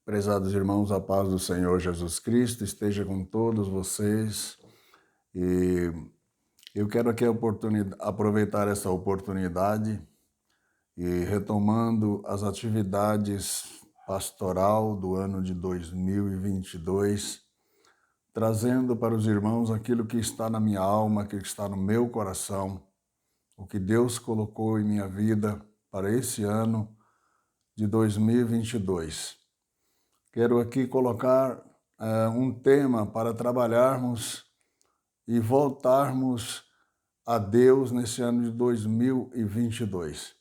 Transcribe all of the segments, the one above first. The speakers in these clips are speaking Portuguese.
Prezados irmãos, a paz do Senhor Jesus Cristo esteja com todos vocês. E eu quero aqui aproveitar essa oportunidade e retomando as atividades pastoral do ano de 2022, trazendo para os irmãos aquilo que está na minha alma, aquilo que está no meu coração, o que Deus colocou em minha vida para esse ano de 2022. Quero aqui colocar um tema para trabalharmos e voltarmos a Deus nesse ano de 2022.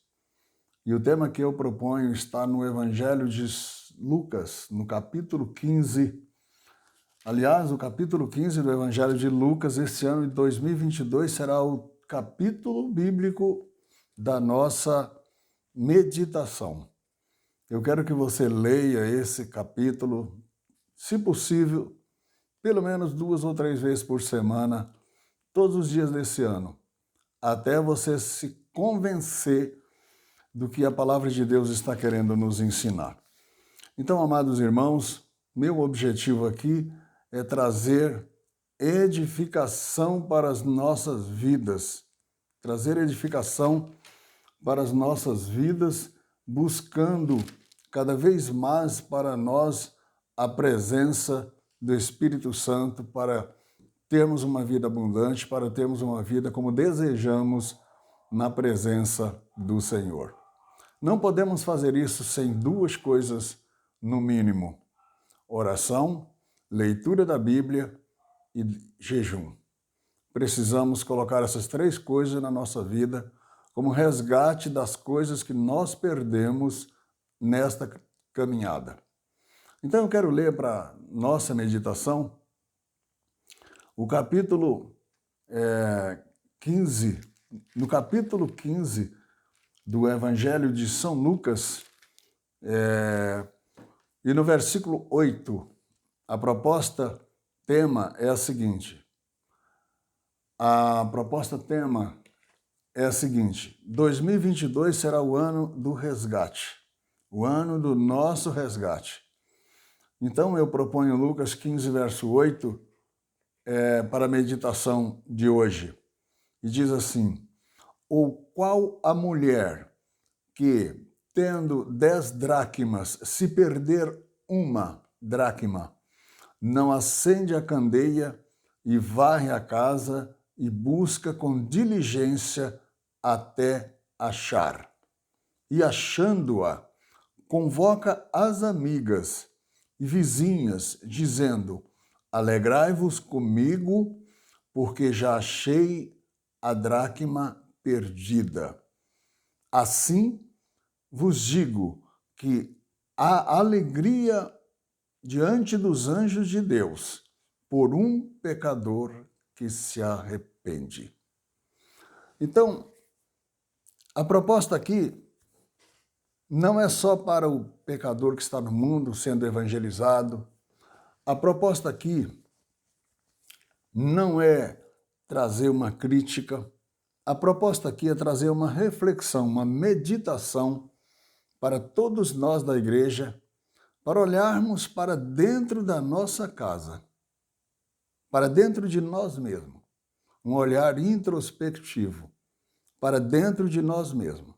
E o tema que eu proponho está no Evangelho de Lucas, no capítulo 15. Aliás, o capítulo 15 do Evangelho de Lucas, esse ano de 2022, será o capítulo bíblico da nossa meditação. Eu quero que você leia esse capítulo, se possível, pelo menos 2 ou 3 vezes por semana, todos os dias desse ano, até você se convencer do que a palavra de Deus está querendo nos ensinar. Então, amados irmãos, meu objetivo aqui é trazer edificação para as nossas vidas, trazer edificação para as nossas vidas, buscando cada vez mais para nós a presença do Espírito Santo, para termos uma vida abundante, para termos uma vida como desejamos na presença do Senhor. Não podemos fazer isso sem duas coisas, no mínimo: oração, leitura da Bíblia e jejum. Precisamos colocar essas 3 coisas na nossa vida como resgate das coisas que nós perdemos nesta caminhada. Então eu quero ler para nossa meditação o capítulo 15, no capítulo 15 do Evangelho de São Lucas, e no versículo 8, a proposta tema é a seguinte. A proposta tema é a seguinte: 2022 será o ano do resgate, o ano do nosso resgate. Então eu proponho Lucas 15, verso 8, para a meditação de hoje. E diz assim: ou qual a mulher que, tendo 10 dracmas, se perder uma dracma, não acende a candeia e varre a casa e busca com diligência até achar. E achando-a, convoca as amigas e vizinhas, dizendo: alegrai-vos comigo, porque já achei a dracma perdida. Assim vos digo que há alegria diante dos anjos de Deus por um pecador que se arrepende. Então, a proposta aqui não é só para o pecador que está no mundo sendo evangelizado. A proposta aqui não é trazer uma crítica. A proposta aqui é trazer uma reflexão, uma meditação para todos nós da igreja, para olharmos para dentro da nossa casa, para dentro de nós mesmos, um olhar introspectivo, para dentro de nós mesmos,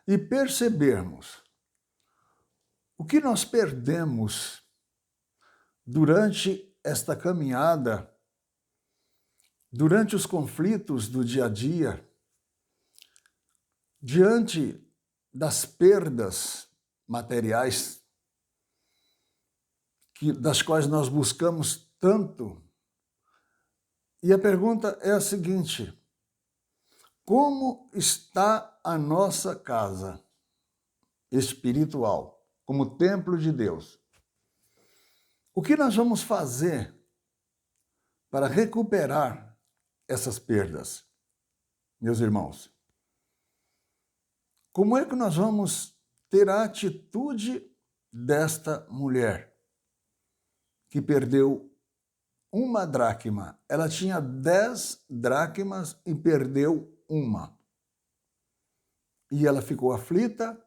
e percebermos o que nós perdemos durante esta caminhada, durante os conflitos do dia a dia, diante das perdas materiais das quais nós buscamos tanto. E a pergunta é a seguinte: como está a nossa casa espiritual, como templo de Deus? O que nós vamos fazer para recuperar essas perdas, meus irmãos? Como é que nós vamos ter a atitude desta mulher que perdeu uma dracma? Ela tinha 10 dracmas e perdeu uma. E ela ficou aflita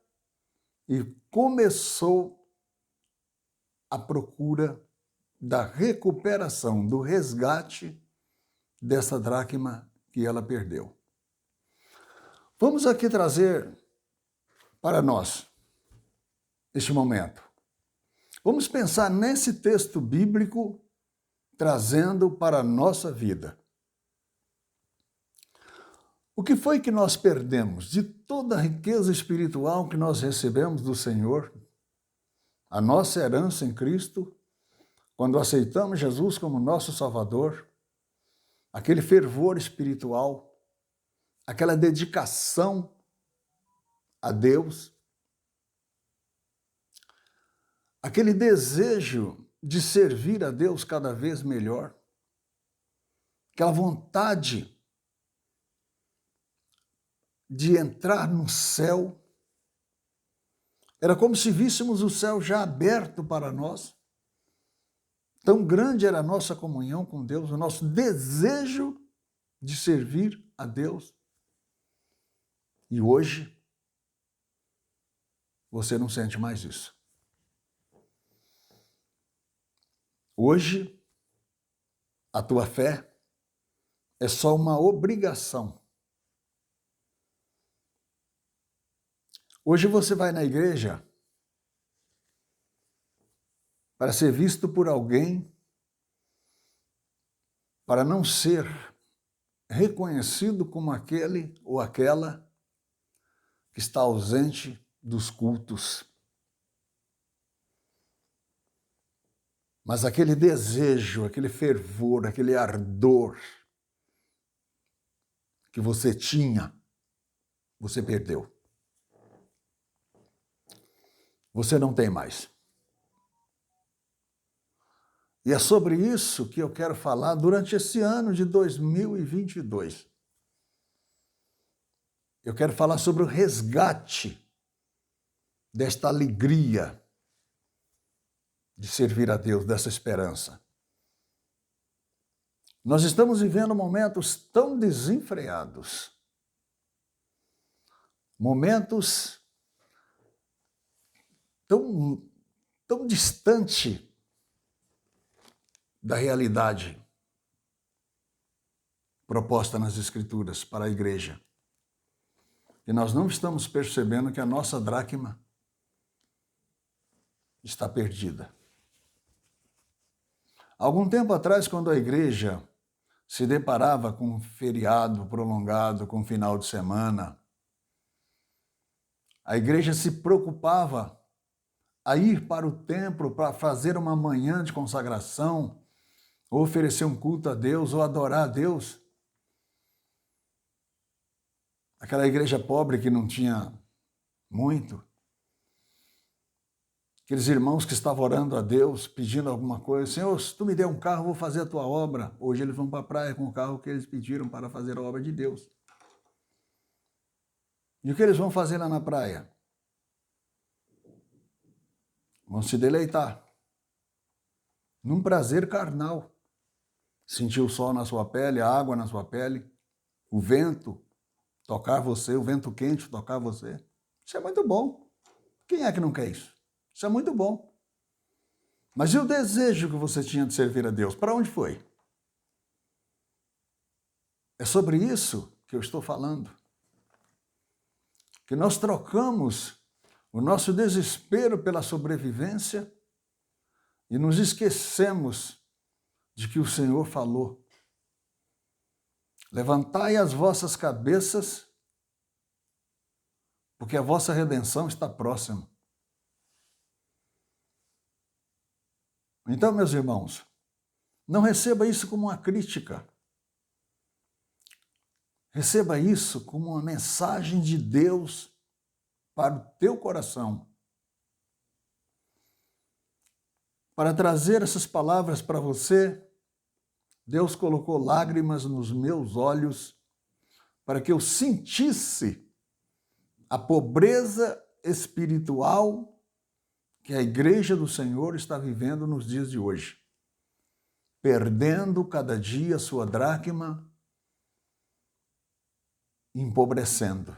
e começou à procura da recuperação, do resgate dessa dracma que ela perdeu. Vamos aqui trazer para nós este momento. Vamos pensar nesse texto bíblico trazendo para a nossa vida. O que foi que nós perdemos de toda a riqueza espiritual que nós recebemos do Senhor, a nossa herança em Cristo, quando aceitamos Jesus como nosso Salvador, aquele fervor espiritual, aquela dedicação a Deus, aquele desejo de servir a Deus cada vez melhor, aquela vontade de entrar no céu. Era como se víssemos o céu já aberto para nós. Tão grande era a nossa comunhão com Deus, o nosso desejo de servir a Deus. E hoje, você não sente mais isso. Hoje, a tua fé é só uma obrigação. Hoje você vai na igreja para ser visto por alguém, para não ser reconhecido como aquele ou aquela que está ausente dos cultos. Mas aquele desejo, aquele fervor, aquele ardor que você tinha, você perdeu. Você não tem mais. E é sobre isso que eu quero falar durante esse ano de 2022. Eu quero falar sobre o resgate desta alegria de servir a Deus, dessa esperança. Nós estamos vivendo momentos tão desenfreados, momentos tão distante da realidade proposta nas Escrituras para a igreja. E nós não estamos percebendo que a nossa dracma está perdida. Algum tempo atrás, quando a igreja se deparava com um feriado prolongado, com um final de semana, a igreja se preocupava a ir para o templo para fazer uma manhã de consagração, ou oferecer um culto a Deus, ou adorar a Deus. Aquela igreja pobre que não tinha muito, aqueles irmãos que estavam orando a Deus, pedindo alguma coisa, Senhor, se tu me der um carro, eu vou fazer a tua obra. Hoje eles vão para a praia com o carro que eles pediram para fazer a obra de Deus. E o que eles vão fazer lá na praia? Vão se deleitar num prazer carnal. Sentir o sol na sua pele, a água na sua pele, o vento tocar você, o vento quente tocar você. Isso é muito bom. Quem é que não quer isso? Isso é muito bom. Mas e o desejo que você tinha de servir a Deus? Para onde foi? É sobre isso que eu estou falando. Que nós trocamos o nosso desespero pela sobrevivência e nos esquecemos de que o Senhor falou: levantai as vossas cabeças, porque a vossa redenção está próxima. Então, meus irmãos, não receba isso como uma crítica. Receba isso como uma mensagem de Deus para o teu coração. Para trazer essas palavras para você, Deus colocou lágrimas nos meus olhos para que eu sentisse a pobreza espiritual que a igreja do Senhor está vivendo nos dias de hoje, perdendo cada dia sua dracma, empobrecendo.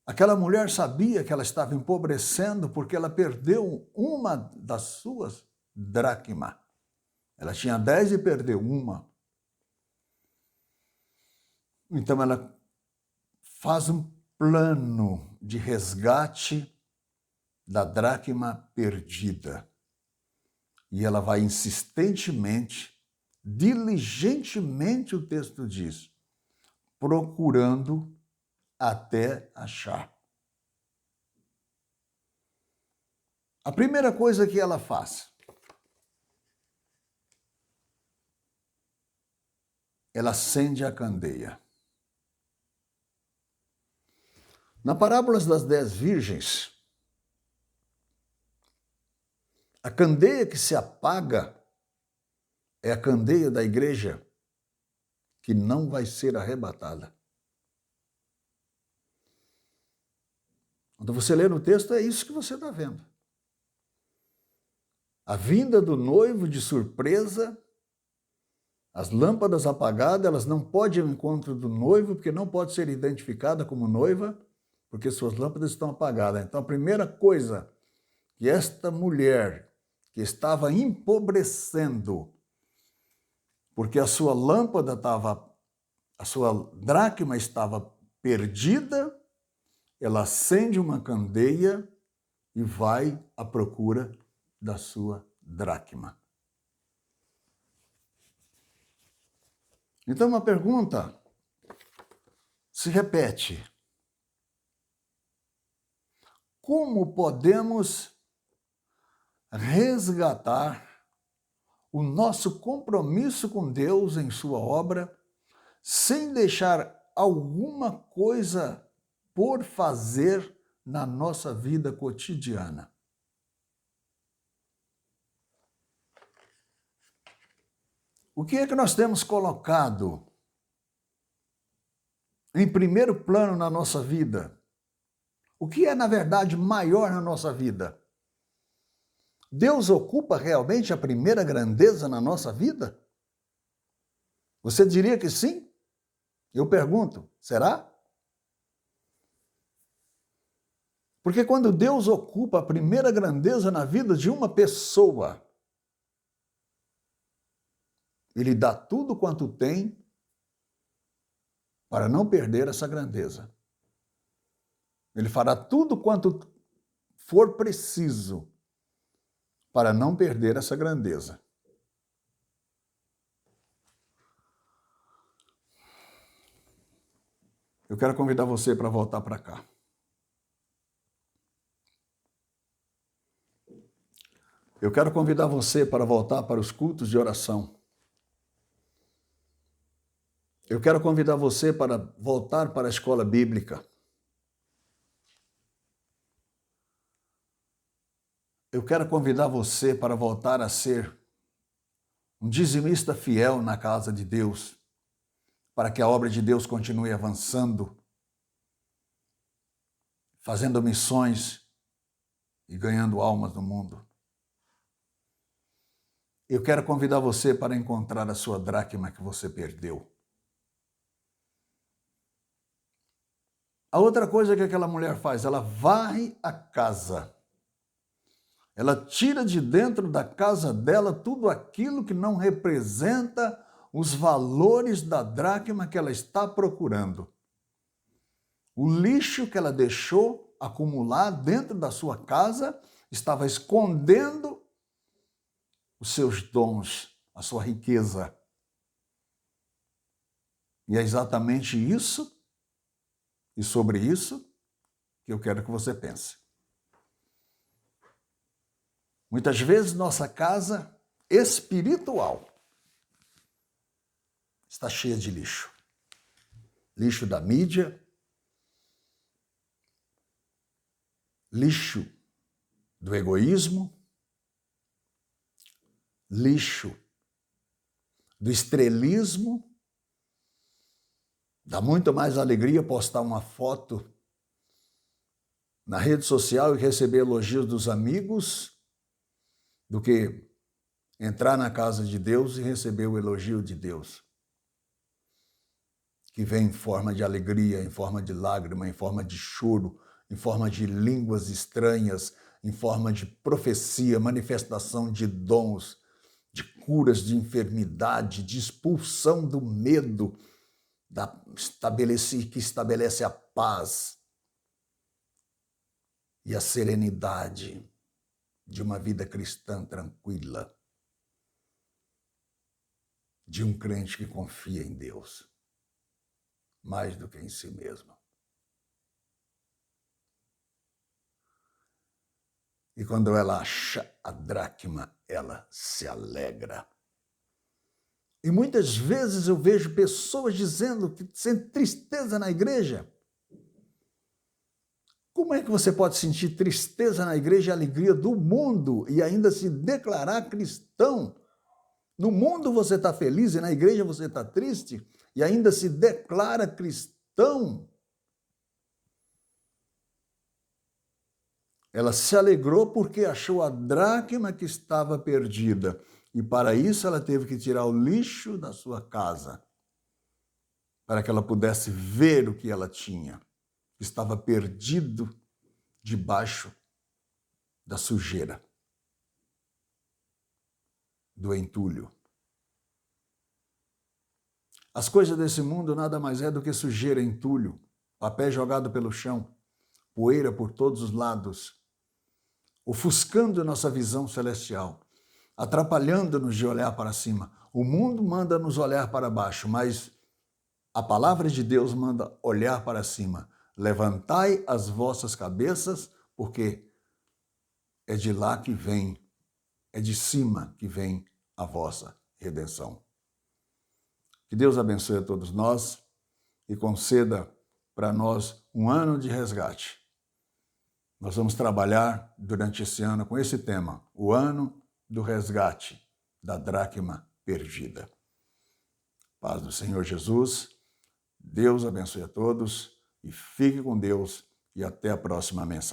Aquela mulher sabia que ela estava empobrecendo porque ela perdeu uma das suas dracmas. Ela tinha 10 e perdeu uma. Então ela faz um plano de resgate da dracma perdida. E ela vai insistentemente, diligentemente, o texto diz, procurando até achar. A primeira coisa que ela faz, ela acende a candeia. Na parábola das 10 virgens, a candeia que se apaga é a candeia da igreja que não vai ser arrebatada. Quando você lê no texto, é isso que você está vendo. A vinda do noivo de surpresa, as lâmpadas apagadas, elas não podem ir ao encontro do noivo, porque não pode ser identificada como noiva, porque suas lâmpadas estão apagadas. Então, a primeira coisa que esta mulher, que estava empobrecendo, porque a sua lâmpada estava, a sua dracma estava perdida, ela acende uma candeia e vai à procura da sua dracma. Então, uma pergunta se repete. Como podemos resgatar o nosso compromisso com Deus em sua obra sem deixar alguma coisa por fazer na nossa vida cotidiana? O que é que nós temos colocado em primeiro plano na nossa vida? O que é, na verdade, maior na nossa vida? Deus ocupa realmente a primeira grandeza na nossa vida? Você diria que sim? Eu pergunto, será? Porque quando Deus ocupa a primeira grandeza na vida de uma pessoa, Ele dá tudo quanto tem para não perder essa grandeza. Ele fará tudo quanto for preciso para não perder essa grandeza. Eu quero convidar você para voltar para cá. Eu quero convidar você para voltar para os cultos de oração. Eu quero convidar você para voltar para a escola bíblica. Eu quero convidar você para voltar a ser um dizimista fiel na casa de Deus, para que a obra de Deus continue avançando, fazendo missões e ganhando almas no mundo. Eu quero convidar você para encontrar a sua dracma que você perdeu. A outra coisa que aquela mulher faz, ela varre a casa. Ela tira de dentro da casa dela tudo aquilo que não representa os valores da dracma que ela está procurando. O lixo que ela deixou acumular dentro da sua casa estava escondendo os seus dons, a sua riqueza. E é exatamente isso e sobre isso que eu quero que você pense. Muitas vezes nossa casa espiritual está cheia de lixo. Lixo da mídia, lixo do egoísmo, lixo do estrelismo. Dá muito mais alegria postar uma foto na rede social e receber elogios dos amigos do que entrar na casa de Deus e receber o elogio de Deus. que vem em forma de alegria, em forma de lágrima, em forma de choro, em forma de línguas estranhas, em forma de profecia, manifestação de dons, de curas de enfermidade, de expulsão do medo, que estabelece a paz e a serenidade de uma vida cristã tranquila, de um crente que confia em Deus, mais do que em si mesmo. E quando ela acha a dracma, ela se alegra. E muitas vezes eu vejo pessoas dizendo que sentem tristeza na igreja. Como é que você pode sentir tristeza na igreja e alegria do mundo e ainda se declarar cristão? No mundo você está feliz e na igreja você está triste e ainda se declara cristão? Ela se alegrou porque achou a dracma que estava perdida. E para isso ela teve que tirar o lixo da sua casa, para que ela pudesse ver o que ela tinha. Estava perdido debaixo da sujeira, do entulho. As coisas desse mundo nada mais é do que sujeira, entulho, papel jogado pelo chão, poeira por todos os lados, ofuscando nossa visão celestial, atrapalhando-nos de olhar para cima. O mundo manda nos olhar para baixo, mas a palavra de Deus manda olhar para cima. Levantai as vossas cabeças, porque é de lá que vem, é de cima que vem a vossa redenção. Que Deus abençoe a todos nós e conceda para nós um ano de resgate. Nós vamos trabalhar durante esse ano com esse tema, o ano do resgate da dracma perdida. Paz do Senhor Jesus, Deus abençoe a todos e fique com Deus e até a próxima mensagem.